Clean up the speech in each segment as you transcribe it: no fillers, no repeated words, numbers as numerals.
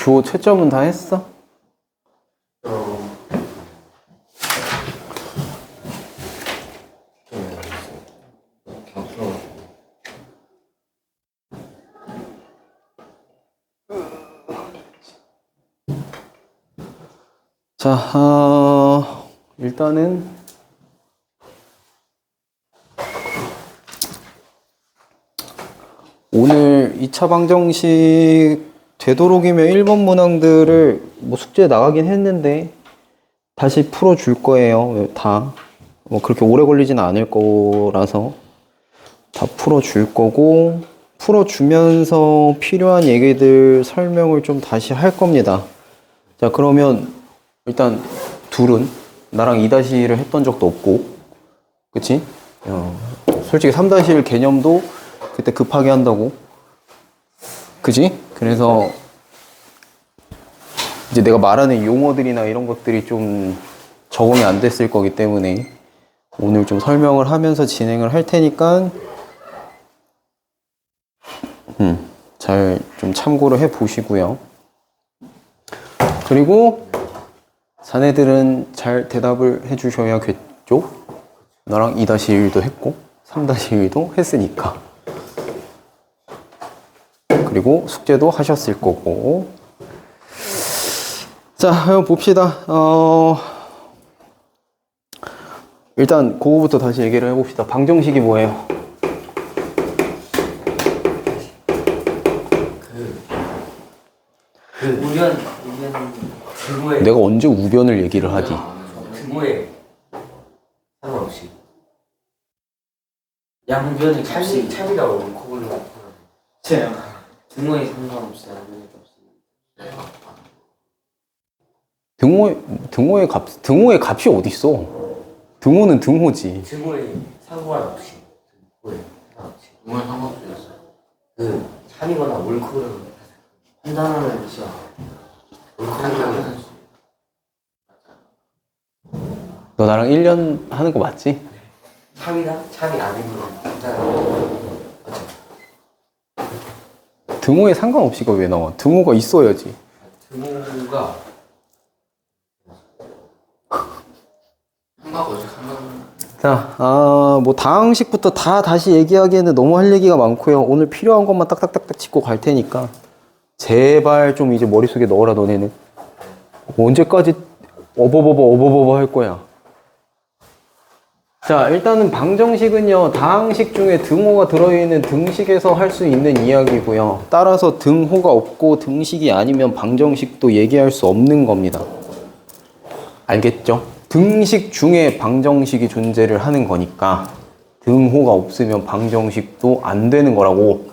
주호 채점은 다 했어? 자, 일단은 오늘 2차 방정식 되도록이면 1번 문항들을 뭐 숙제에 나가긴 했는데 다시 풀어줄 거예요. 다. 뭐 그렇게 오래 걸리지는 않을 거라서 다 풀어줄 거고, 풀어주면서 필요한 얘기들 설명을 좀 다시 할 겁니다. 자, 그러면 일단 둘은 나랑 2-1을 했던 적도 없고, 그치? 솔직히 3-1 개념도 그때 급하게 한다고, 그치? 그래서 이제 내가 말하는 용어들이나 이런 것들이 좀 적응이 안 됐을 거기 때문에 오늘 좀 설명을 하면서 진행을 할 테니까 잘 좀 참고를 해 보시고요. 그리고 자네들은 잘 대답을 해 주셔야겠죠? 나랑 2-1도 했고 3-1도 했으니까. 그리고 숙제도 하셨을 거고. 자, 한번 봅시다. 일단 그거부터 다시 얘기를 해봅시다. 방정식이 뭐예요? 우변 등호에 내가 언제 우변을 얘기를 하지? 등호에 상관없이 양변이 차비가 옳고 그르고 등호에 상관없이 양변이 없어요. 등호의 값이 어딨어? 등호는 등호지. 등호에 상관없이 등호에 상관없이 그 참이거나 옳고 그르고 판단하는 것이 옳고 그르고. 너 나랑 1년 하는 거 맞지? 참이다? 참이 아니면 판단하는 등호에 상관없이가 왜 나와? 등호가 있어야지. 등호가 자, 뭐 다항식부터 다 다시 얘기하기에는 너무 할 얘기가 많고요. 오늘 필요한 것만 딱딱딱딱 짚고 갈 테니까 제발 좀 이제 머릿속에 넣어라. 너네는 언제까지 어버버버 할 거야. 자, 일단은 방정식은요, 다항식 중에 등호가 들어있는 등식에서 할 수 있는 이야기고요. 따라서 등호가 없고 등식이 아니면 방정식도 얘기할 수 없는 겁니다. 알겠죠? 등식 중에 방정식이 존재를 하는 거니까 등호가 없으면 방정식도 안 되는 거라고.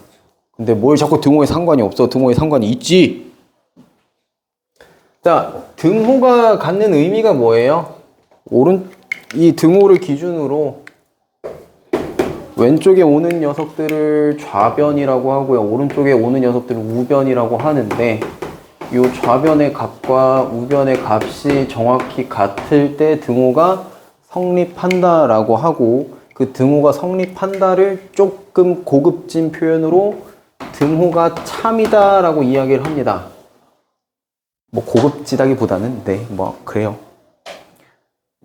근데 뭘 자꾸 등호에 상관이 없어? 등호에 상관이 있지. 자, 등호가 갖는 의미가 뭐예요? 이 등호를 기준으로 왼쪽에 오는 녀석들을 좌변이라고 하고요. 오른쪽에 오는 녀석들을 우변이라고 하는데, 이 좌변의 값과 우변의 값이 정확히 같을 때 등호가 성립한다라고 하고, 그 등호가 성립한다를 조금 고급진 표현으로 등호가 참이다라고 이야기를 합니다. 뭐 고급지다기보다는 네, 뭐 그래요.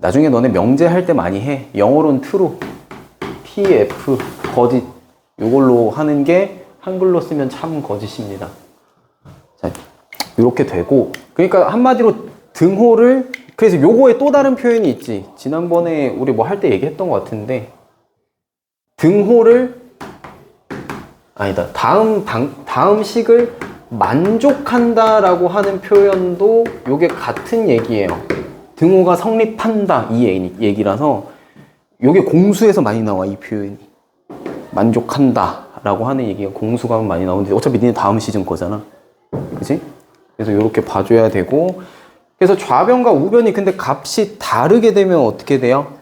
나중에 너네 명제할 때 많이 해. 영어로는 true, pf, 거짓, 이걸로 하는 게 한글로 쓰면 참 거짓입니다. 자, 이렇게 되고, 그러니까 한마디로 등호를, 그래서 요거에 또 다른 표현이 있지. 지난번에 우리 뭐 할 때 얘기했던 것 같은데, 등호를 아니다. 다음 식을 만족한다라고 하는 표현도 요게 같은 얘기예요. 등호가 성립한다 이 얘기라서 요게 공수에서 많이 나와. 이 표현이 만족한다 라고 하는 얘기가 공수가 많이 나오는데 어차피 니네 다음 시즌 거잖아, 그치? 그래서 요렇게 봐줘야 되고, 그래서 좌변과 우변이 근데 값이 다르게 되면 어떻게 돼요?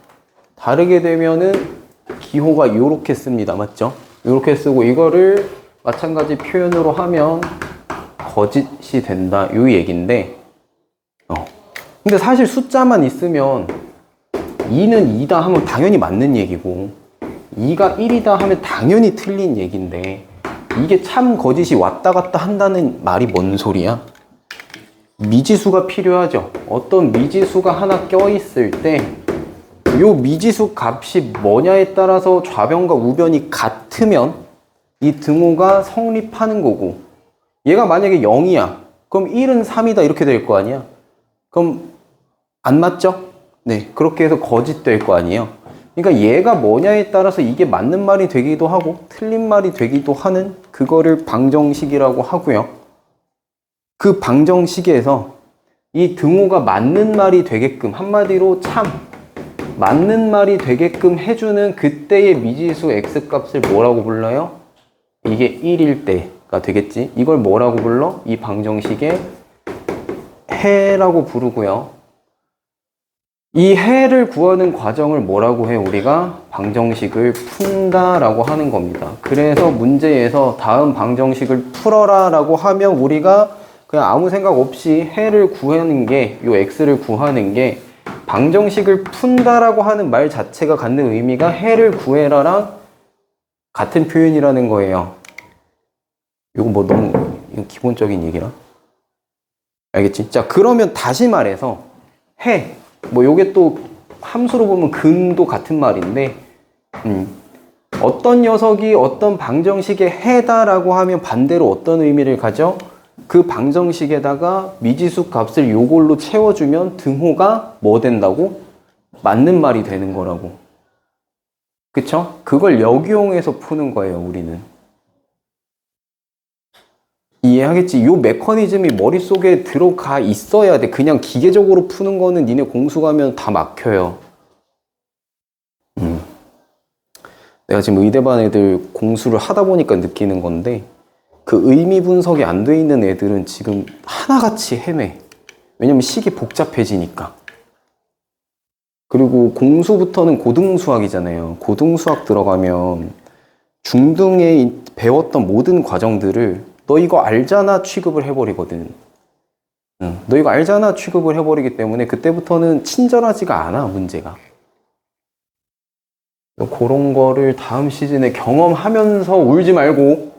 다르게 되면은 기호가 요렇게 씁니다. 맞죠? 요렇게 쓰고 이거를 마찬가지 표현으로 하면 거짓이 된다 요 얘기인데, 근데 사실 숫자만 있으면 2는 2다 하면 당연히 맞는 얘기고 2가 1이다 하면 당연히 틀린 얘기인데, 이게 참 거짓이 왔다 갔다 한다는 말이 뭔 소리야? 미지수가 필요하죠. 어떤 미지수가 하나 껴있을 때 요 미지수 값이 뭐냐에 따라서 좌변과 우변이 같으면 이 등호가 성립하는 거고, 얘가 만약에 0이야. 그럼 1은 3이다 이렇게 될 거 아니야. 그럼 안 맞죠? 네, 그렇게 해서 거짓될 거 아니에요. 그러니까 얘가 뭐냐에 따라서 이게 맞는 말이 되기도 하고 틀린 말이 되기도 하는 그거를 방정식이라고 하고요. 그 방정식에서 이 등호가 맞는 말이 되게끔, 한마디로 참 맞는 말이 되게끔 해주는 그때의 미지수 x값을 뭐라고 불러요? 이게 1일 때가 되겠지. 이걸 뭐라고 불러? 이 방정식의 해라고 부르고요. 이 해를 구하는 과정을 뭐라고 해? 우리가 방정식을 푼다라고 하는 겁니다. 그래서 문제에서 다음 방정식을 풀어라 라고 하면 우리가 그냥 아무 생각 없이 해를 구하는 게, 요 x를 구하는 게 방정식을 푼다라고 하는 말 자체가 갖는 의미가 해를 구해라랑 같은 표현이라는 거예요. 이거 뭐 너무 이건 기본적인 얘기라. 알겠지? 자, 그러면 다시 말해서 해, 뭐 요게 또 함수로 보면 근도 같은 말인데 어떤 녀석이 어떤 방정식의 해다라고 하면 반대로 어떤 의미를 가져? 그 방정식에다가 미지수 값을 요걸로 채워주면 등호가 뭐 된다고? 맞는 말이 되는 거라고. 그쵸? 그걸 역이용해서 푸는 거예요, 우리는. 이해하겠지? 요 메커니즘이 머릿속에 들어가 있어야 돼. 그냥 기계적으로 푸는 거는 니네 공수 가면 다 막혀요. 내가 지금 의대반 애들 공수를 하다 보니까 느끼는 건데, 그 의미 분석이 안 돼 있는 애들은 지금 하나같이 헤매. 왜냐면 식이 복잡해지니까. 그리고 공수부터는 고등수학이잖아요. 고등수학 들어가면 중등에 배웠던 모든 과정들을 너 이거 알잖아 취급을 해버리거든. 너 이거 알잖아 취급을 해버리기 때문에 그때부터는 친절하지가 않아, 문제가. 그런 거를 다음 시즌에 경험하면서 울지 말고,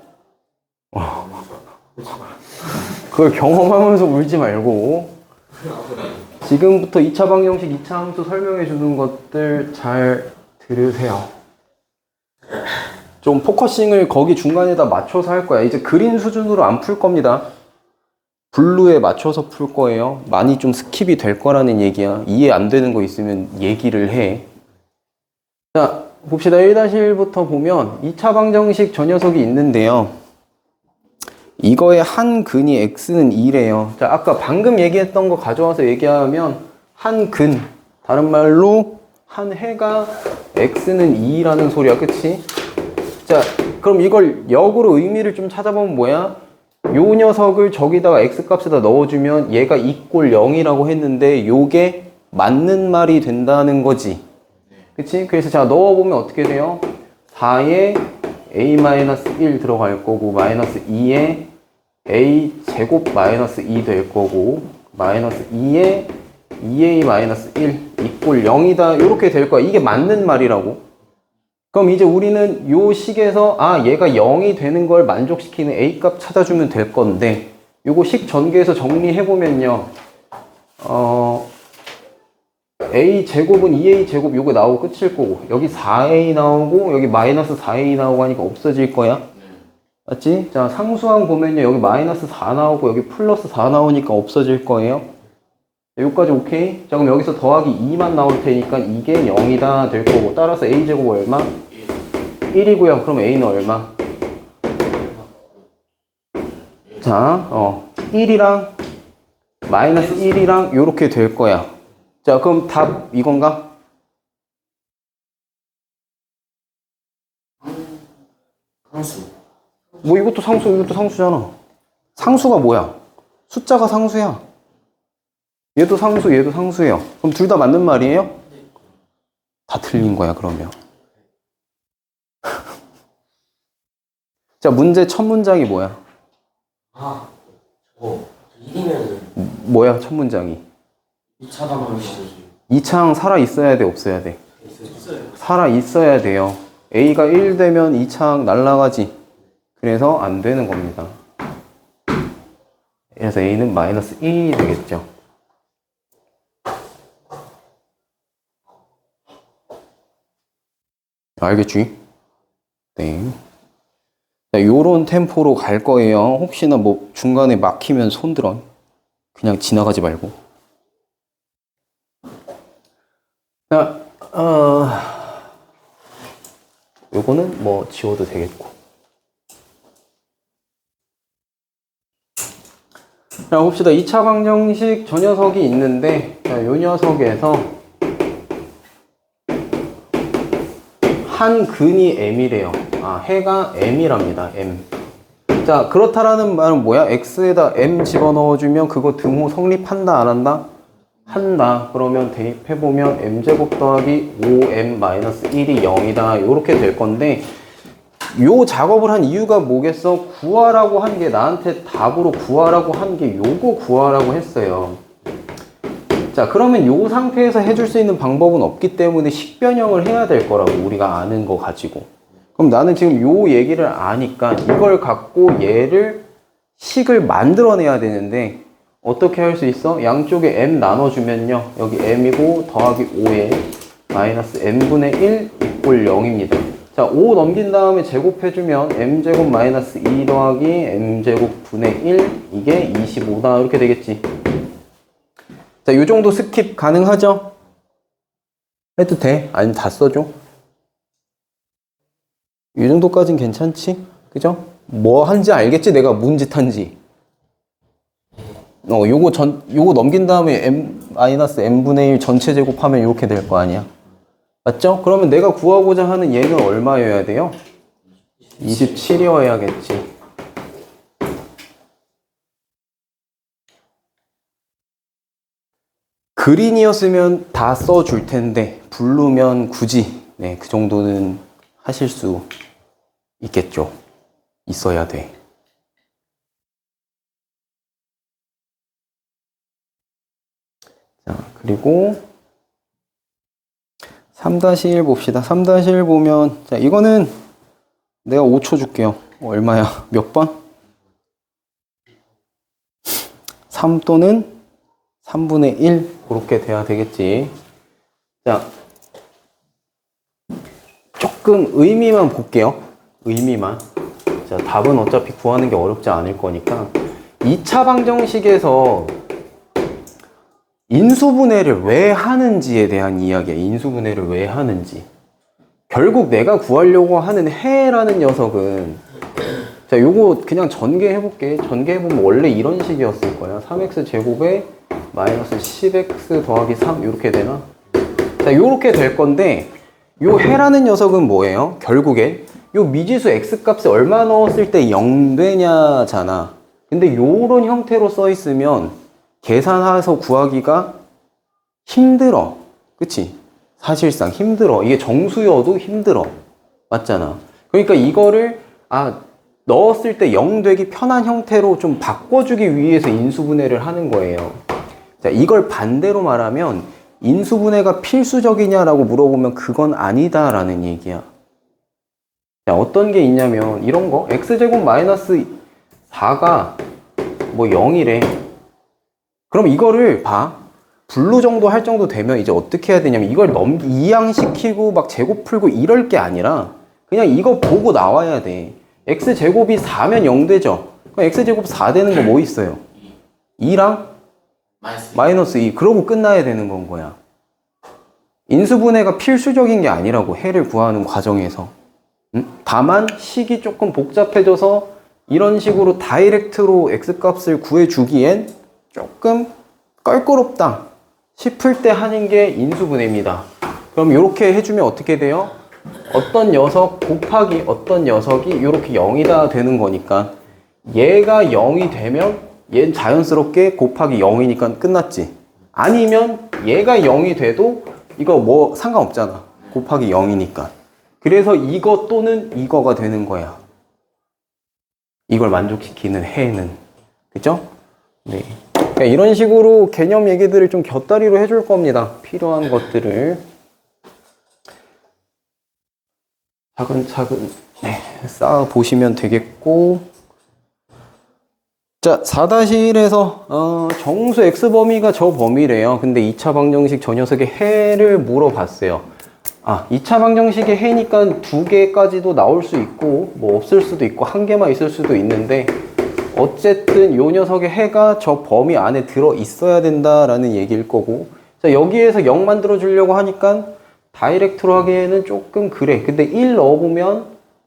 그걸 경험하면서 울지 말고, 지금부터 2차 방정식, 2차 함수 설명해 주는 것들 잘 들으세요. 좀 포커싱을 거기 중간에다 맞춰서 할 거야. 이제 그린 수준으로 안 풀 겁니다. 블루에 맞춰서 풀 거예요. 많이 좀 스킵이 될 거라는 얘기야. 이해 안 되는 거 있으면 얘기를 해. 자, 봅시다. 1-1부터 보면 2차 방정식 저 녀석이 있는데요. 이거의 한 근이 x는 2래요. 자, 아까 방금 얘기했던 거 가져와서 얘기하면 한 근, 다른 말로 한 해가 x는 2라는 소리야. 그치? 자, 그럼 이걸 역으로 의미를 좀 찾아보면 뭐야? 요 녀석을 저기다가 x값에다 넣어주면 얘가 2꼴 0이라고 했는데 요게 맞는 말이 된다는 거지. 그치? 그래서 자, 넣어보면 어떻게 돼요? 4에 a-1 들어갈 거고 마이너스 2에 a 제곱 마이너스 2 될 거고 마이너스 2에 2a-1 이꼴 0이다 이렇게 될 거야. 이게 맞는 말이라고. 그럼 이제 우리는 요 식에서 얘가 0이 되는 걸 만족시키는 a 값 찾아주면 될 건데 요거 식 전개해서 정리해보면요. a 제곱은 2a 제곱 요거 나오고 끝일 거고 여기 4a 나오고 여기 마이너스 4a 나오고 하니까 없어질 거야. 맞지? 자, 상수항 보면요. 여기 마이너스 4 나오고 여기 플러스 4 나오니까 없어질 거예요. 여기까지 오케이? 자, 그럼 여기서 더하기 2만 나올 테니까 이게 0이다 될 거고 따라서 a제곱 얼마? 1이고요. 그럼 a는 얼마? 자, 1이랑 마이너스 1이랑 요렇게 될 거야. 자, 그럼 답 이건가? 상수. 뭐 이것도 상수, 이것도 상수잖아. 상수가 뭐야? 숫자가 상수야. 얘도 상수, 얘도 상수예요. 그럼 둘 다 맞는 말이에요? 다 틀린 거야, 그러면. 자, 문제 첫 문장이 뭐야? 저거 1이면은 뭐야, 첫 문장이? 2차 방정식이지. 2차항 살아 있어야 돼, 없어야 돼? 있어요. 살아 있어야 돼요. a가 1 되면 2차항 날라가지. 그래서 안 되는 겁니다. 그래서 a는 마이너스 1이 되겠죠. 알겠지? 네. 자, 요런 템포로 갈 거예요. 혹시나 뭐 중간에 막히면 손들어. 그냥 지나가지 말고. 자, 요거는 뭐 지워도 되겠고. 자, 봅시다. 2차 방정식 저 녀석이 있는데, 자, 요 녀석에서 한 근이 m이래요. 아, 해가 m이랍니다. m. 자, 그렇다라는 말은 뭐야? x에다 m 집어넣어주면 그거 등호 성립한다, 안 한다? 한다. 그러면 대입해보면 m제곱 더하기 5m-1이 0이다. 요렇게 될 건데, 요 작업을 한 이유가 뭐겠어? 구하라고 한 게, 나한테 답으로 구하라고 한 게 요거 구하라고 했어요. 자, 그러면 요 상태에서 해줄 수 있는 방법은 없기 때문에 식변형을 해야 될 거라고, 우리가 아는 거 가지고. 그럼 나는 지금 요 얘기를 아니까 이걸 갖고 얘를 식을 만들어내야 되는데, 어떻게 할 수 있어? 양쪽에 m 나눠주면요, 여기 m이고 더하기 5에 마이너스 m분의 1 이꼴 0입니다. 자, 5 넘긴 다음에 제곱해주면 m제곱 마이너스 2 더하기 m제곱 분의 1, 이게 25다. 이렇게 되겠지. 자, 요 정도 스킵 가능하죠? 해도 돼? 아니면 다 써줘? 이 정도까진 괜찮지? 그죠? 뭐 한지 알겠지? 내가 뭔 짓 한지. 요거 넘긴 다음에 m분의 1 전체 제곱하면 이렇게 될 거 아니야? 맞죠? 그러면 내가 구하고자 하는 얘는 얼마여야 돼요? 27이어야겠지. 그린이었으면 다 써줄 텐데, 블루면 굳이, 네, 그 정도는 하실 수 있겠죠. 있어야 돼. 자, 그리고 3-1 봅시다. 3-1 보면, 자, 이거는 내가 5초 줄게요. 얼마야? 몇 번? 3 또는 3분의 1 그렇게 돼야 되겠지. 자, 조금 의미만 볼게요. 의미만. 자, 답은 어차피 구하는 게 어렵지 않을 거니까 2차 방정식에서 인수분해를 왜 하는지에 대한 이야기야. 인수분해를 왜 하는지. 결국 내가 구하려고 하는 해라는 녀석은, 자, 요거 그냥 전개해볼게. 전개해보면 원래 이런 식이었을 거야. 3x 제곱에 마이너스 10x 더하기 3 이렇게 되나? 자, 요렇게 될 건데, 요 해라는 녀석은 뭐예요? 결국에 요 미지수 x 값에 얼마 넣었을 때 0 되냐잖아. 근데 요런 형태로 써 있으면 계산해서 구하기가 힘들어. 그치? 사실상 힘들어. 이게 정수여도 힘들어. 맞잖아. 그러니까 이거를 넣었을 때 0 되기 편한 형태로 좀 바꿔주기 위해서 인수분해를 하는 거예요. 자, 이걸 반대로 말하면 인수분해가 필수적이냐라고 물어보면 그건 아니다라는 얘기야. 자, 어떤 게 있냐면 이런 거. x제곱 마이너스 4가 뭐 0이래. 그럼 이거를 봐. 분루 정도 할 정도 되면 이제 어떻게 해야 되냐면 이걸 이항시키고 막 제곱 풀고 이럴 게 아니라 그냥 이거 보고 나와야 돼. x제곱이 4면 0 되죠? 그럼 x제곱 4 되는 거 뭐 있어요? 2랑 마이너스 2. 그러고 끝나야 되는 건 거야. 인수분해가 필수적인 게 아니라고, 해를 구하는 과정에서. 다만 식이 조금 복잡해져서 이런 식으로 다이렉트로 x값을 구해주기엔 조금 껄끄럽다 싶을 때 하는 게 인수분해입니다. 그럼 이렇게 해주면 어떻게 돼요? 어떤 녀석 곱하기 어떤 녀석이 이렇게 0이다 되는 거니까, 얘가 0이 되면 얘는 자연스럽게 곱하기 0이니까 끝났지. 아니면 얘가 0이 돼도 이거 뭐 상관없잖아. 곱하기 0이니까. 그래서 이거 또는 이거가 되는 거야. 이걸 만족시키는 해는. 그죠? 네. 그러니까 이런 식으로 개념 얘기들을 좀 곁다리로 해줄 겁니다. 필요한 것들을. 차근차근, 네, 쌓아 보시면 되겠고. 자, 4-1에서 정수 x 범위가 저 범위래요. 근데 2차 방정식 저 녀석의 해를 물어봤어요. 2차 방정식의 해니까 2개까지도 나올 수 있고 뭐 없을 수도 있고 1개만 있을 수도 있는데 어쨌든 요 녀석의 해가 저 범위 안에 들어 있어야 된다라는 얘기일 거고, 자, 여기에서 0 만들어 주려고 하니까 다이렉트로 하기에는 조금 그래. 근데 1 넣어보면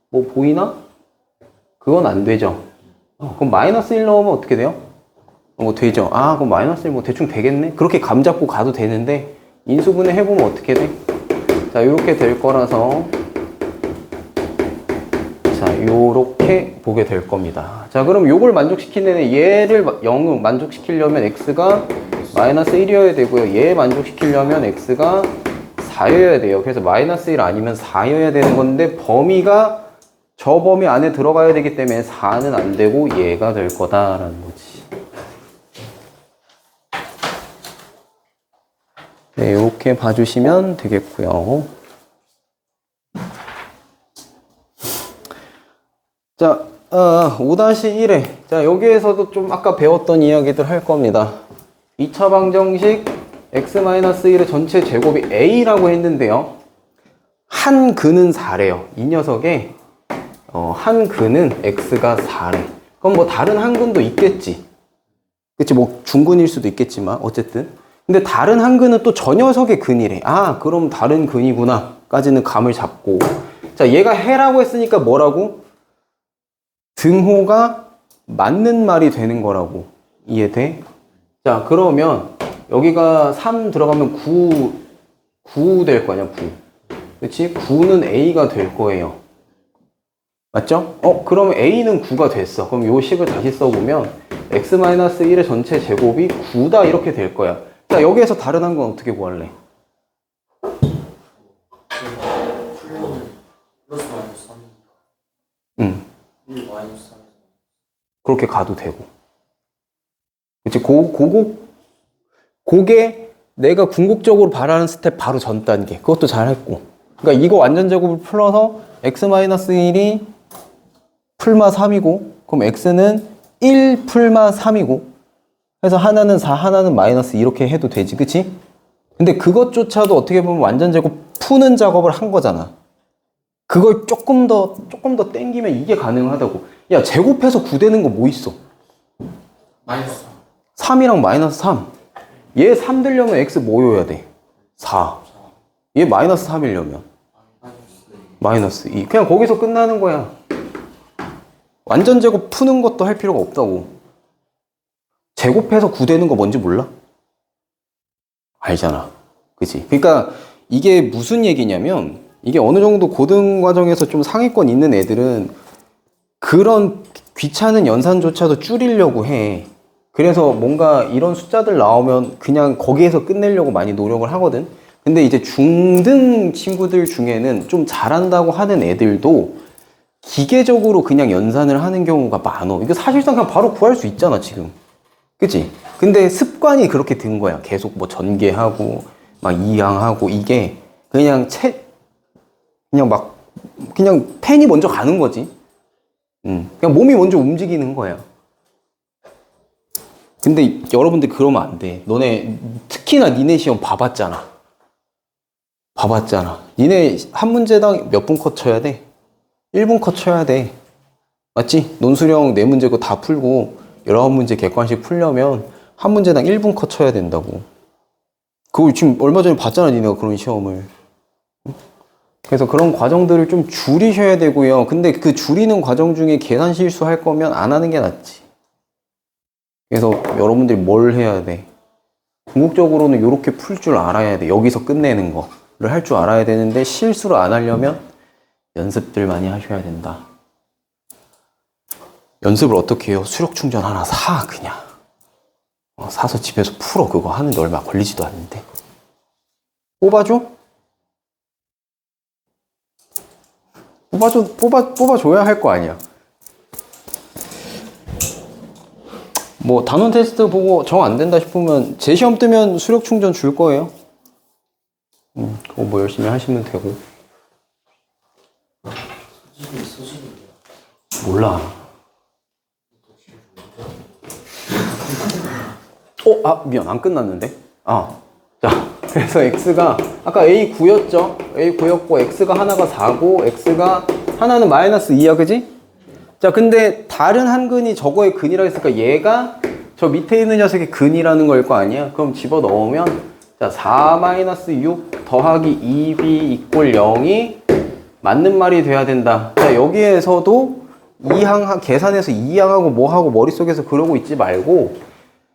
뭐 보이나? 그건 안 되죠. 그럼 마이너스 1 넣으면 어떻게 돼요? 뭐 되죠. 그럼 마이너스 1 뭐 대충 되겠네? 그렇게 감 잡고 가도 되는데 인수분해 해보면 어떻게 돼? 자, 요렇게 될 거라서 자, 요렇게 보게 될 겁니다. 자, 그럼 요걸 만족시키는 얘를 0을 만족시키려면 x가 마이너스 1이어야 되고요. 얘 만족시키려면 x가 4여야 돼요. 그래서 마이너스 1 아니면 4여야 되는 건데 범위가 저 범위 안에 들어가야 되기 때문에 4는 안 되고 얘가 될 거다라는 거지. 네, 이렇게 봐주시면 되겠고요. 자, 5-1에 자, 여기에서도 좀 아까 배웠던 이야기들 할 겁니다. 2차 방정식 x-1의 전체 제곱이 a라고 했는데요. 한 근은 4래요. 이 녀석의 한 근은 x가 4래. 그럼 뭐 다른 한 근도 있겠지. 그치, 뭐 중근일 수도 있겠지만 어쨌든. 근데 다른 한 근은 또 저 녀석의 근이래. 그럼 다른 근이구나 까지는 감을 잡고, 자, 얘가 해라고 했으니까 뭐라고? 등호가 맞는 말이 되는 거라고. 이해돼? 자, 그러면 여기가 3 들어가면 9 될 거 아니야, 9. 그치? 9는 a가 될 거예요. 맞죠? 그러면 a는 9가 됐어. 그럼 요 식을 다시 써보면 x-1의 전체 제곱이 9다 이렇게 될 거야. 자, 여기에서 다른 한 건 어떻게 구할래? 플러스 마이너스 3. 응. 1 마이너스 3. 그렇게 가도 되고. 그치? 그게 내가 궁극적으로 바라는 스텝 바로 전 단계. 그것도 잘 했고. 그러니까 이거 완전 제곱을 풀어서 x-1이 풀마 3이고, 그럼 x는 1 풀마 3이고, 그래서 하나는 4, 하나는 마이너스 이렇게 해도 되지, 그치? 근데 그것조차도 어떻게 보면 완전 제곱 푸는 작업을 한 거잖아. 그걸 조금 더 땡기면 이게 가능하다고. 야, 제곱해서 9 되는 거 뭐 있어? 마이너스 3. 3이랑 마이너스 3. 얘 3 되려면 x 뭐여야 돼? 4. 얘 마이너스 3이려면 마이너스 2. 그냥 거기서 끝나는 거야. 완전 제곱 푸는 것도 할 필요가 없다고. 제곱해서 9 되는 거 뭔지 몰라? 알잖아. 그치? 그러니까 이게 무슨 얘기냐면, 이게 어느 정도 고등 과정에서 좀 상위권 있는 애들은 그런 귀찮은 연산조차도 줄이려고 해. 그래서 뭔가 이런 숫자들 나오면 그냥 거기에서 끝내려고 많이 노력을 하거든. 근데 이제 중등 친구들 중에는 좀 잘한다고 하는 애들도 기계적으로 그냥 연산을 하는 경우가 많어. 이거 사실상 그냥 바로 구할 수 있잖아, 지금. 그치? 근데 습관이 그렇게 된 거야. 계속 뭐 전개하고, 막 이항하고, 이게 그냥 그냥 펜이 먼저 가는 거지. 그냥 몸이 먼저 움직이는 거야. 근데 여러분들 그러면 안 돼. 너네, 특히나 니네 시험 봐봤잖아. 니네 한 문제당 몇 분 컷 쳐야 돼? 1분 컷 쳐야 돼. 맞지? 논술형 4문제 거 다 풀고 19문제 객관식 풀려면 한 문제당 1분 컷 쳐야 된다고. 그거 지금 얼마 전에 봤잖아, 니네가 그런 시험을. 그래서 그런 과정들을 좀 줄이셔야 되고요. 근데 그 줄이는 과정 중에 계산 실수할 거면 안 하는 게 낫지. 그래서 여러분들이 뭘 해야 돼? 궁극적으로는 이렇게 풀 줄 알아야 돼. 여기서 끝내는 거를 할 줄 알아야 되는데, 실수를 안 하려면 연습들 많이 하셔야 된다. 연습을 어떻게 해요? 수력 충전 하나 사, 그냥. 사서 집에서 풀어. 그거 하는데 얼마 걸리지도 않는데. 뽑아줘? 뽑아줘야 할 거 아니야. 뭐 단원 테스트 보고 정 안 된다 싶으면 제 시험 뜨면 수력 충전 줄 거예요. 그거 뭐 열심히 하시면 되고. 소식이 몰라. 미안. 안 끝났는데. 자, 그래서 x가 아까 a 9였죠? a 9였고 x가 하나가 4고 x가 하나는 마이너스 2야, 그지? 자, 근데 다른 한 근이 저거의 근이라 했으니까 얘가 저 밑에 있는 녀석의 근이라는 걸 거 아니야? 그럼 집어 넣으면 자, 4-6 더하기 2b 이꼴 0이 맞는 말이 돼야 된다. 자, 여기에서도 계산해서 2항하고 뭐하고 머릿속에서 그러고 있지 말고,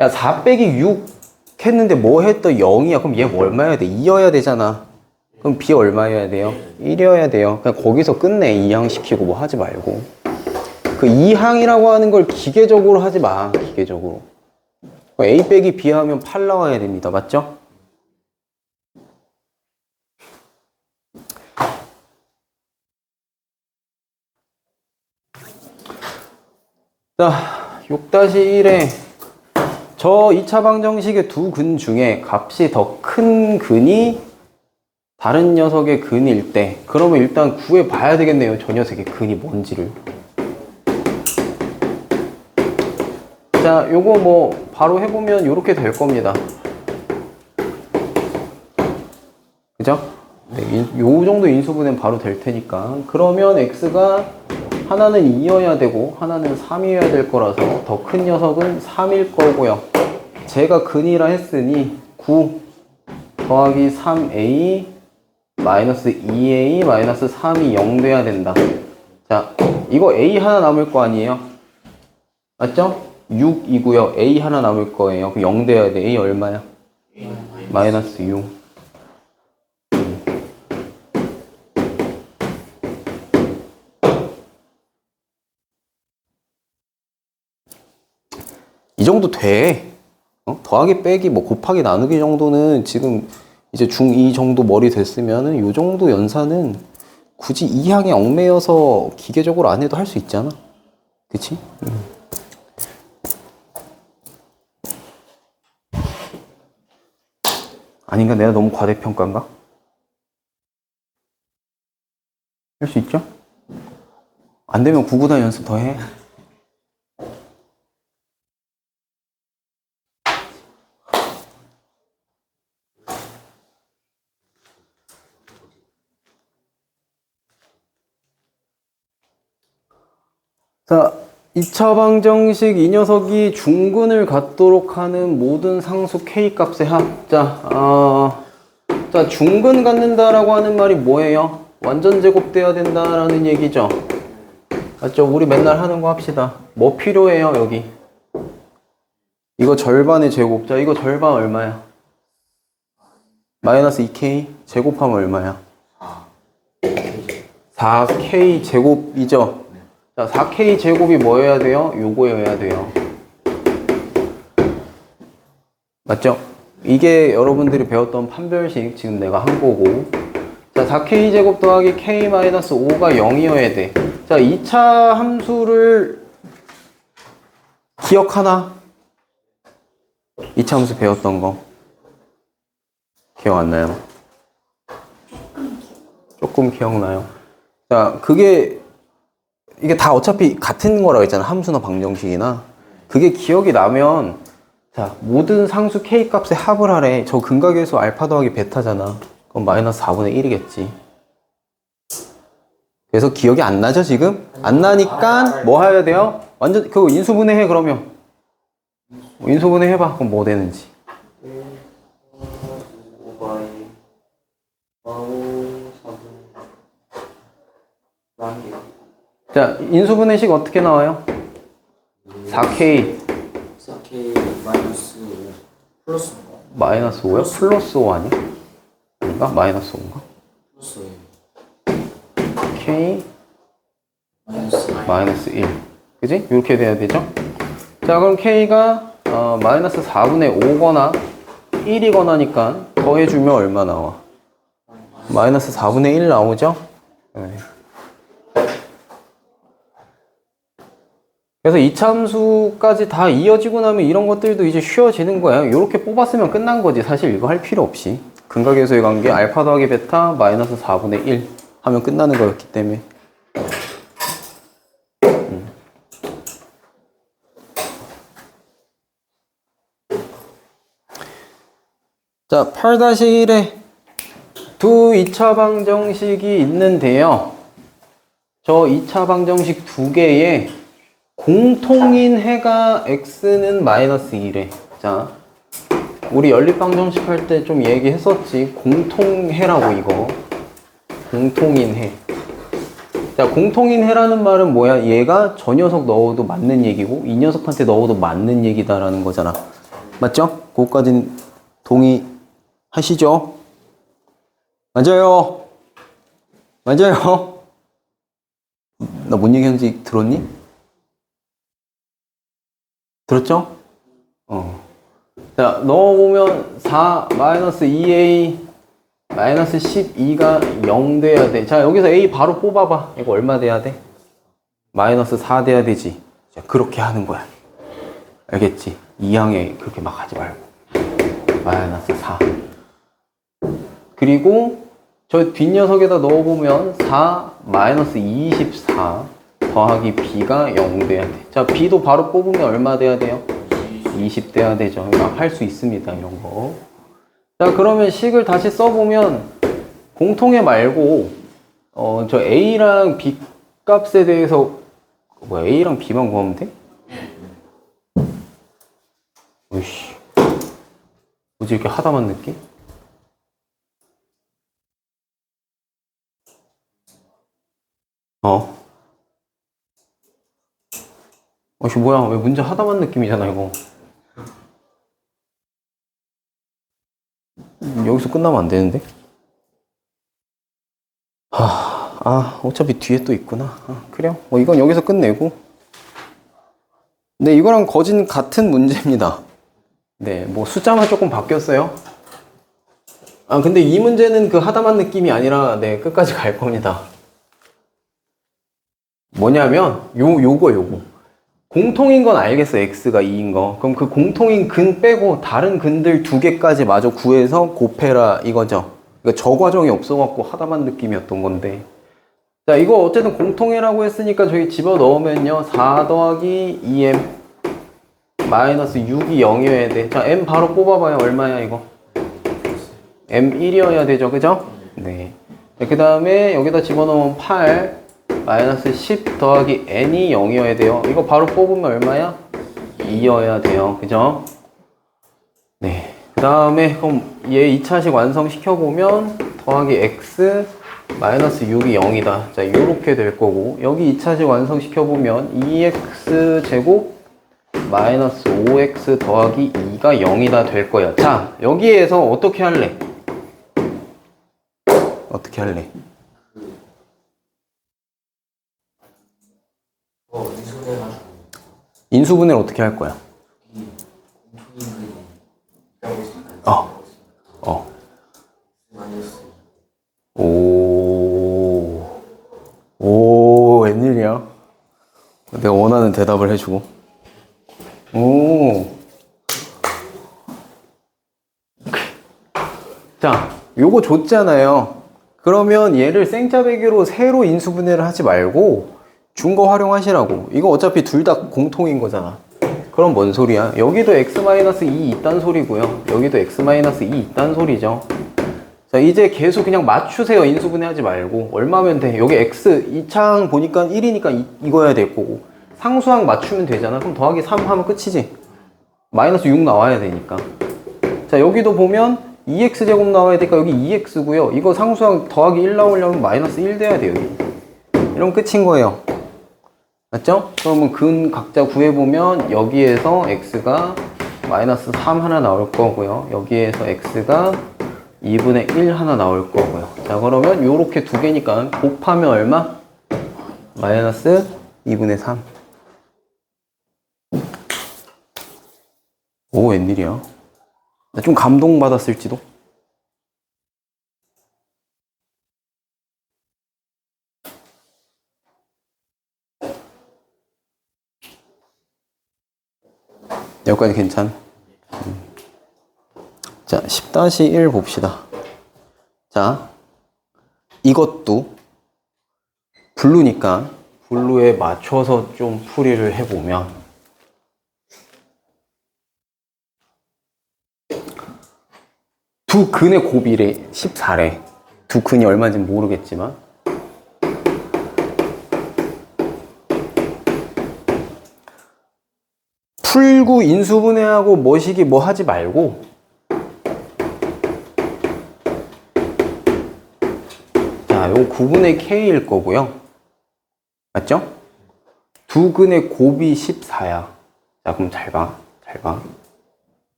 야, 4 빼기 6 했는데 뭐 했더 0이야. 그럼 얘 뭐 얼마여야 돼? 2여야 되잖아. 그럼 b 얼마여야 돼요? 1이어야 돼요. 그냥 거기서 끝내. 2항 시키고 뭐 하지 말고. 그 2항이라고 하는 걸 기계적으로 하지 마. 기계적으로. a 빼기 b 하면 8 나와야 됩니다. 맞죠? 자, 6-1에 저 2차 방정식의 두 근 중에 값이 더 큰 근이 다른 녀석의 근일 때, 그러면 일단 구해봐야 되겠네요. 저 녀석의 근이 뭔지를. 자, 요거 뭐 바로 해보면 요렇게 될 겁니다. 그죠? 네, 요 정도 인수분해는 바로 될 테니까. 그러면 x가 하나는 2여야 되고 하나는 3이어야 될 거라서 더 큰 녀석은 3일 거고요. 제가 근이라 했으니 9 더하기 3a 마이너스 2a 마이너스 3이 0 돼야 된다. 자, 이거 a 하나 남을 거 아니에요? 맞죠? 6이고요. a 하나 남을 거예요. 그럼 0 돼야 돼. a 얼마야? 마이너스 6. 이 정도 돼. 더하기 빼기 뭐 곱하기 나누기 정도는 지금 이제 중2 정도 머리 됐으면은 요 정도 연산은 굳이 2항에 얽매여서 기계적으로 안 해도 할 수 있잖아. 그치? 아닌가? 내가 너무 과대평가인가? 할 수 있죠? 안 되면 구구단 연습 더 해. 자, 2차 방정식 이 녀석이 중근을 갖도록 하는 모든 상수 k 값의 합. 자, 중근 갖는다라고 하는 말이 뭐예요? 완전 제곱돼야 된다라는 얘기죠. 맞죠? 우리 맨날 하는 거 합시다. 뭐 필요해요, 여기? 이거 절반의 제곱. 자, 이거 절반 얼마야? 마이너스 2k 제곱하면 얼마야? 4k 제곱이죠? 자, 4k 제곱이 뭐여야 돼요? 요거여야 돼요. 맞죠? 이게 여러분들이 배웠던 판별식 지금 내가 한 거고. 자, 4k 제곱 더하기 k-5가 0이어야 돼. 자, 2차 함수를 기억하나? 2차 함수 배웠던 거. 기억 안 나요? 조금 기억나요? 자, 이게 다 어차피 같은 거라고 했잖아. 함수나 방정식이나. 그게 기억이 나면, 자, 모든 상수 k 값에 합을 하래. 저 근각계수 알파 더하기 베타잖아. 그럼 마이너스 4분의 1이겠지. 그래서 기억이 안 나죠, 지금? 안 나니까 뭐 해야 돼요? 완전, 그거 인수분해 해, 그러면. 인수분해 해봐. 그럼 뭐 되는지. 5바이 4분 자, 인수분해식 어떻게 나와요? 4k 4K 마이너스 5 플러스 5 마이너스 5야? 플러스 5 아니야? 아닌가? 마이너스 5인가? 플러스 5 k 마이너스 마이너스 1. 그지? 이렇게 돼야 되죠? 자, 그럼 k가 마이너스 4분의 5거나 1이거나니까 더해주면 얼마 나와? 마이너스 4분의 1 나오죠? 네. 그래서 2차 함수까지 다 이어지고 나면 이런 것들도 이제 쉬워지는 거예요. 이렇게 뽑았으면 끝난 거지. 사실 이거 할 필요 없이. 근각계수의 관계 알파 더하기 베타 마이너스 4분의 1 하면 끝나는 거였기 때문에. 자, 8-1에 두 2차 방정식이 있는데요. 저 2차 방정식 두 개의 공통인 해가 x는 마이너스 1에. 자, 우리 연립방정식 할 때 좀 얘기했었지. 공통해라고 이거. 공통인 해. 자, 공통인 해라는 말은 뭐야? 얘가 저 녀석 넣어도 맞는 얘기고 이 녀석한테 넣어도 맞는 얘기다라는 거잖아. 맞죠? 그거까진 동의하시죠? 맞아요. 맞아요. 나 뭔 얘기하는지 들었니? 들었죠? 자, 넣어보면 4 마이너스 2a 마이너스 12가 0 돼야 돼. 자, 여기서 a 바로 뽑아봐. 이거 얼마 돼야 돼? 마이너스 4 돼야 되지. 자, 그렇게 하는 거야. 알겠지? 2항에 그렇게 막 하지 말고. 마이너스 4. 그리고 저 뒷녀석에다 넣어보면 4 마이너스 24 더하기 b가 0 돼야 돼. 자, b도 바로 뽑으면 얼마 돼야 돼요? 20 돼야 되죠. 그러니까 할 수 있습니다. 이런 거. 자, 그러면 식을 다시 써보면 공통해 말고 저 a랑 b 값에 대해서 뭐 a랑 b만 구하면 돼? 으이씨, 뭐지 이렇게 하다만 느낌? 어씨 뭐야, 왜 문제 하다만 느낌이잖아 이거. 여기서 끝나면 안 되는데? 어차피 뒤에 또 있구나. 그래요. 뭐 이건 여기서 끝내고. 네, 이거랑 거진 같은 문제입니다. 네, 뭐 숫자만 조금 바뀌었어요. 근데 이 문제는 그 하다만 느낌이 아니라, 네, 끝까지 갈 겁니다. 뭐냐면, 요거. 공통인 건 알겠어, x가 2인 거. 그럼 그 공통인 근 빼고 다른 근들 두 개까지 마저 구해서 곱해라, 이거죠. 그러니까 저 과정이 없어갖고 하다만 느낌이었던 건데. 자, 이거 어쨌든 공통해라고 했으니까 저희 집어 넣으면요. 4 더하기 2m 마이너스 6이 0이어야 돼. 자, m 바로 뽑아봐요. 얼마야, 이거? m 1이어야 되죠, 그죠? 네. 그 다음에 여기다 집어넣으면 8 마이너스 10 더하기 n이 0이어야 돼요. 이거 바로 뽑으면 얼마야? 2여야 돼요. 그죠? 네. 그 다음에 그럼 얘 2차식 완성시켜보면 더하기 x 마이너스 6이 0이다. 자, 요렇게 될 거고, 여기 2차식 완성시켜보면 2x 제곱 마이너스 5x 더하기 2가 0이다 될 거야. 자, 여기에서 어떻게 할래? 어떻게 할래? 인수분해가지고 인수분해를 어떻게 할 거야? 공통인 그림이 있을까요? 마이너스 웬일이야? 내가 원하는 대답을 해주고. 자, 요거 줬잖아요. 그러면 얘를 생짜배기로 새로 인수분해를 하지 말고 준 거 활용하시라고. 이거 어차피 둘 다 공통인 거잖아. 그럼 뭔 소리야? 여기도 x-2 있단 소리고요. 여기도 x-2 있단 소리죠. 자, 이제 계속 그냥 맞추세요. 인수분해 하지 말고. 얼마면 돼? 여기 x, 이 창 보니까 1이니까 이거야 될 거고. 상수항 맞추면 되잖아. 그럼 더하기 3 하면 끝이지. 마이너스 6 나와야 되니까. 자, 여기도 보면 2x제곱 나와야 되니까 여기 2x고요. 이거 상수항 더하기 1 나오려면 마이너스 1 돼야 돼요. 이러면 끝인 거예요. 맞죠? 그러면 근 각자 구해보면 여기에서 x가 마이너스 3 하나 나올 거고요. 여기에서 x가 2분의 1 하나 나올 거고요. 자, 그러면 요렇게 두 개니까 곱하면 얼마? 마이너스 2분의 3. 오, 웬일이야? 나 좀 감동받았을지도? 여기까지 괜찮? 자, 10-1 봅시다. 자, 이것도 블루니까 블루에 맞춰서 좀 풀이를 해보면 두 근의 곱이래. 14래. 두 근이 얼마인지 모르겠지만. 풀구 인수분해하고 뭐시기 뭐 하지 말고 자, 요 9분의 K일 거고요. 맞죠? 두 근의 곱이 14야. 자, 그럼 잘 봐. 잘 봐.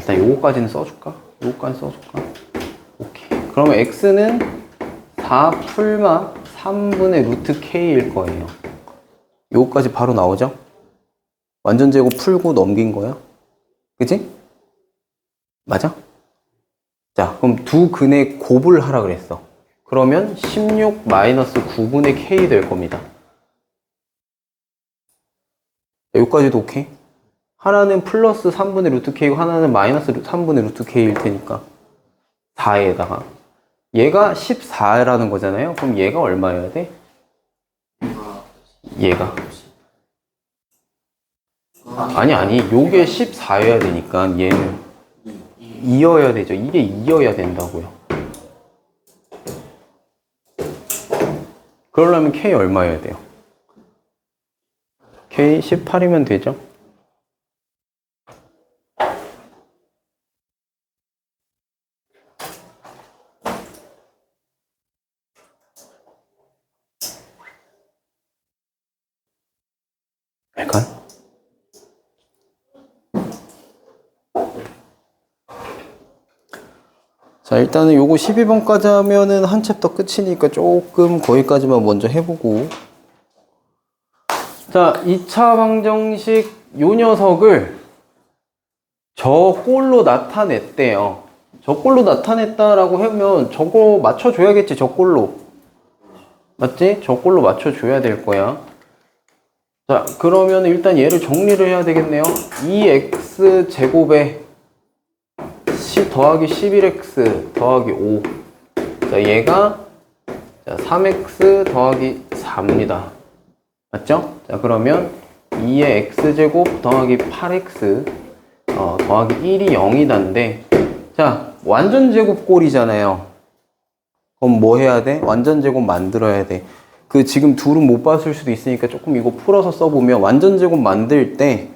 일단 요거까지는 써줄까? 요거까지 써줄까? 오케이. 그러면 x는 4 풀마 3분의 루트 k일 거예요. 요거까지 바로 나오죠? 완전 제곱 풀고 넘긴 거야. 그치? 맞아? 자, 그럼 두 근의 곱을 하라 그랬어. 그러면 16 마이너스 9분의 k 될 겁니다. 여기까지도 오케이? 하나는 플러스 3분의 루트 k고 하나는 마이너스 3분의 루트 k일 테니까 4에다가 얘가 14라는 거잖아요. 그럼 얘가 얼마여야 돼? 얘가 아니 요게 14여야 되니까 얘는 2여야 되죠. 이게 2여야 된다고요. 그러려면 k 얼마여야 돼요? k 18이면 되죠. 약간 자, 일단은 요거 12번까지 하면은 한 챕터 끝이니까 조금 거기까지만 먼저 해보고 자, 2차 방정식 요 녀석을 저 꼴로 나타냈대요. 저 꼴로 나타냈다라고 하면 저거 맞춰줘야겠지. 저 꼴로 맞지? 저 꼴로 맞춰줘야 될 거야. 자, 그러면 일단 얘를 정리를 해야 되겠네요. 2x 제곱에 c 더하기 11x 더하기 5. 자, 얘가 3x 더하기 4입니다. 맞죠? 자, 그러면 2의 x제곱 더하기 8x 더하기 1이 0이단데 자, 완전제곱꼴이잖아요. 그럼 뭐 해야 돼? 완전제곱 만들어야 돼. 그 지금 둘은 못 봤을 수도 있으니까 조금 이거 풀어서 써보면 완전제곱 만들 때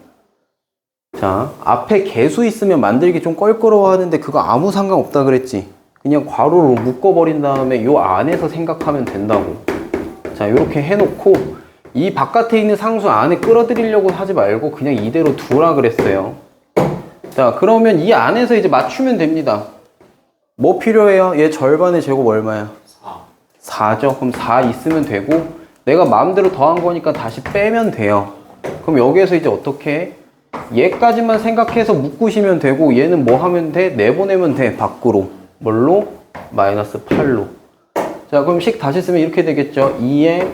자, 앞에 개수 있으면 만들기 좀 껄끄러워 하는데 그거 아무 상관없다 그랬지. 그냥 괄호로 묶어버린 다음에 요 안에서 생각하면 된다고. 자, 이렇게 해놓고 이 바깥에 있는 상수 안에 끌어들이려고 하지 말고 그냥 이대로 두라 그랬어요. 자, 그러면 이 안에서 이제 맞추면 됩니다. 뭐 필요해요? 얘 절반의 제곱 얼마야? 4죠. 그럼 4 있으면 되고 내가 마음대로 더한 거니까 다시 빼면 돼요. 그럼 여기에서 이제 어떻게 해? 얘까지만 생각해서 묶으시면 되고 얘는 뭐 하면 돼? 내보내면 돼. 밖으로. 뭘로? 마이너스 8로. 자, 그럼 식 다시 쓰면 이렇게 되겠죠. 2의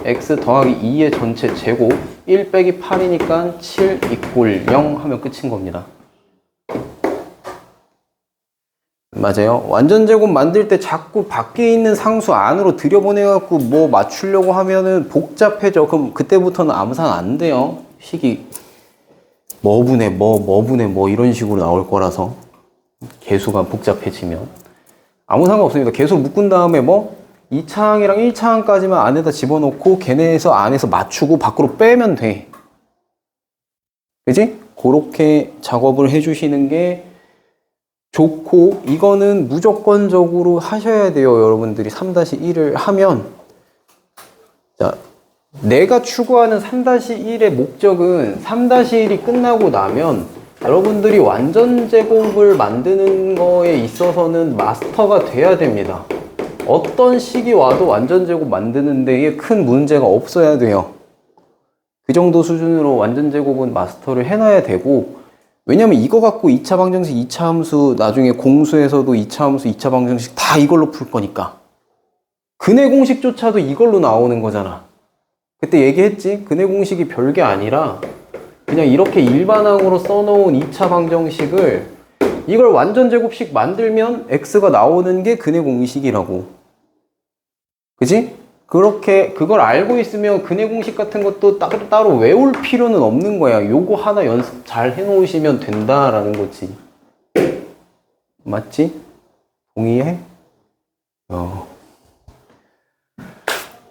x 더하기 2의 전체 제곱 1 빼기 8이니까 7 이꼴 0 하면 끝인 겁니다. 맞아요. 완전제곱 만들 때 자꾸 밖에 있는 상수 안으로 들여보내갖고 뭐 맞추려고 하면은 복잡해져. 그럼 그때부터는 아무 상관 안 돼요. 식이 뭐분의 뭐분의 뭐 이런 식으로 나올 거라서 개수가 복잡해지면 아무 상관 없습니다. 개수 묶은 다음에 뭐 2차항이랑 1차항까지만 안에다 집어넣고 걔네에서 안에서 맞추고 밖으로 빼면 돼. 그지? 그렇게 작업을 해주시는 게 좋고 이거는 무조건적으로 하셔야 돼요. 여러분들이 3-1을 하면 자, 내가 추구하는 3-1의 목적은 3-1이 끝나고 나면 여러분들이 완전 제곱을 만드는 거에 있어서는 마스터가 돼야 됩니다. 어떤 식이 와도 완전 제곱 만드는 데에 큰 문제가 없어야 돼요. 그 정도 수준으로 완전 제곱은 마스터를 해놔야 되고 왜냐면 이거 갖고 2차 방정식, 2차 함수, 나중에 공수에서도 2차 함수, 2차 방정식 다 이걸로 풀 거니까. 근해 공식조차도 이걸로 나오는 거잖아. 그때 얘기했지? 근해 공식이 별게 아니라 그냥 이렇게 일반항으로 써놓은 2차 방정식을 이걸 완전 제곱식 만들면 x가 나오는 게 근해 공식이라고. 그지? 그렇게 그걸 알고 있으면 근해 공식 같은 것도 따로 외울 필요는 없는 거야. 요거 하나 연습 잘 해놓으시면 된다라는 거지. 맞지? 동의해?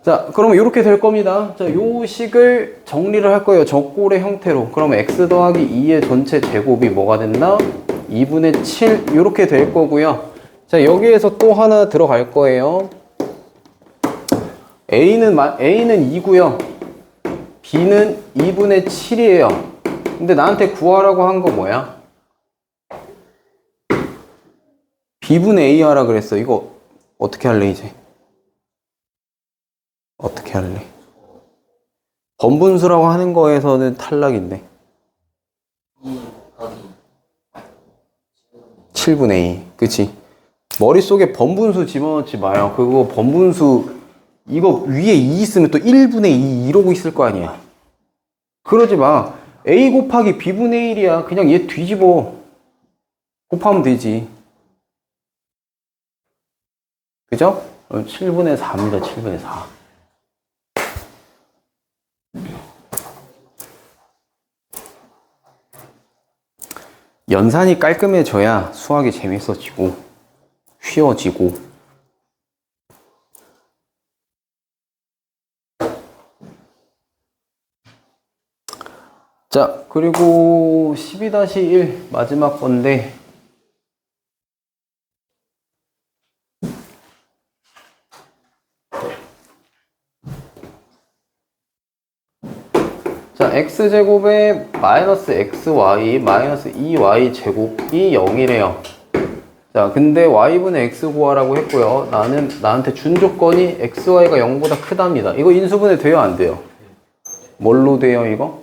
자, 그러면 이렇게 될 겁니다. 자, 요 식을 정리를 할 거예요. 적골의 형태로. 그러면 x 더하기 2의 전체 제곱이 뭐가 된다? 2분의 7 이렇게 될 거고요. 자, 여기에서 또 하나 들어갈 거예요. A는 2고요. B는 2분의 7이에요. 근데 나한테 구하라고 한 거 뭐야? B분의 A 하라 그랬어. 이거 어떻게 할래 이제? 어떻게 할래? 번분수라고 하는 거에서는 탈락인데. 7분의 2. 그치? 머릿속에 번분수 집어넣지 마요. 그거 번분수 이거 위에 2 있으면 또 1분의 2 이러고 있을 거 아니야. 그러지 마. A 곱하기 B분의 1이야. 그냥 얘 뒤집어. 곱하면 되지. 그죠? 7분의 4입니다. 7분의 4. 연산이 깔끔해져야 수학이 재밌어지고 쉬워지고. 자, 그리고 12-1 마지막 건데 자, x제곱에 마이너스 xy 마이너스 2y 제곱이 0이래요. 자, 근데 y분의 x 구하라고 했고요. 나한테 준 조건이 xy가 0보다 크답니다. 이거 인수분해 돼요, 안 돼요? 뭘로 돼요, 이거?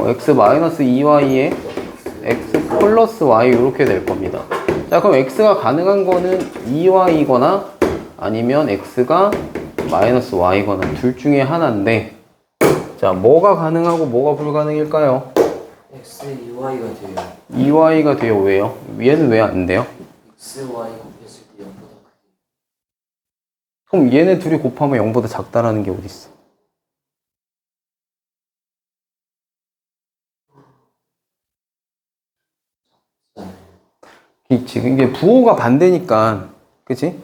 x 마이너스 2y에 x 플러스 y 이렇게 될 겁니다. 자, 그럼 x가 가능한 거는 2y거나 아니면 x가 마이너스 y거나 둘 중에 하나인데, 자, 뭐가 가능하고 뭐가 불가능일까요? x 2y가 돼요. 2y가 돼요. 왜요? 얘는 왜 안 돼요? x y 곱했을 때 0보다 크게. 그럼 얘네 둘이 곱하면 0보다 작다라는 게 어딨어? 지금 이게 부호가 반대니까, 그치?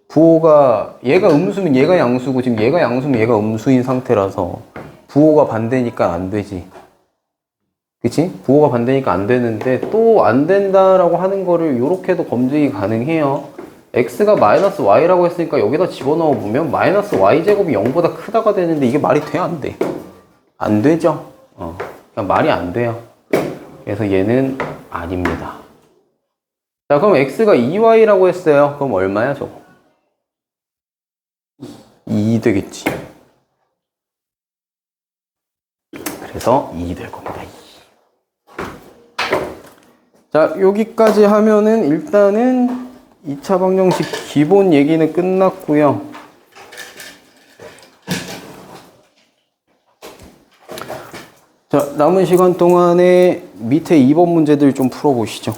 부호가 얘가 음수면 얘가 양수고 지금 얘가 양수면 얘가 음수인 상태라서 부호가 반대니까 안 되지. 그치? 부호가 반대니까 안 되는데 또 안 된다라고 하는 거를 요렇게도 검증이 가능해요. x가 마이너스 y라고 했으니까 여기다 집어넣어 보면 마이너스 y제곱이 0보다 크다가 되는데 이게 말이 돼? 안 돼? 안 되죠? 그냥 말이 안 돼요. 그래서 얘는 아닙니다. 자, 그럼 x가 2y라고 했어요. 그럼 얼마야 저거? 2 되겠지. 그래서 2 될 겁니다. 2. 자, 여기까지 하면은 일단은 2차 방정식 기본 얘기는 끝났고요. 자, 남은 시간 동안에 밑에 2번 문제들 좀 풀어보시죠.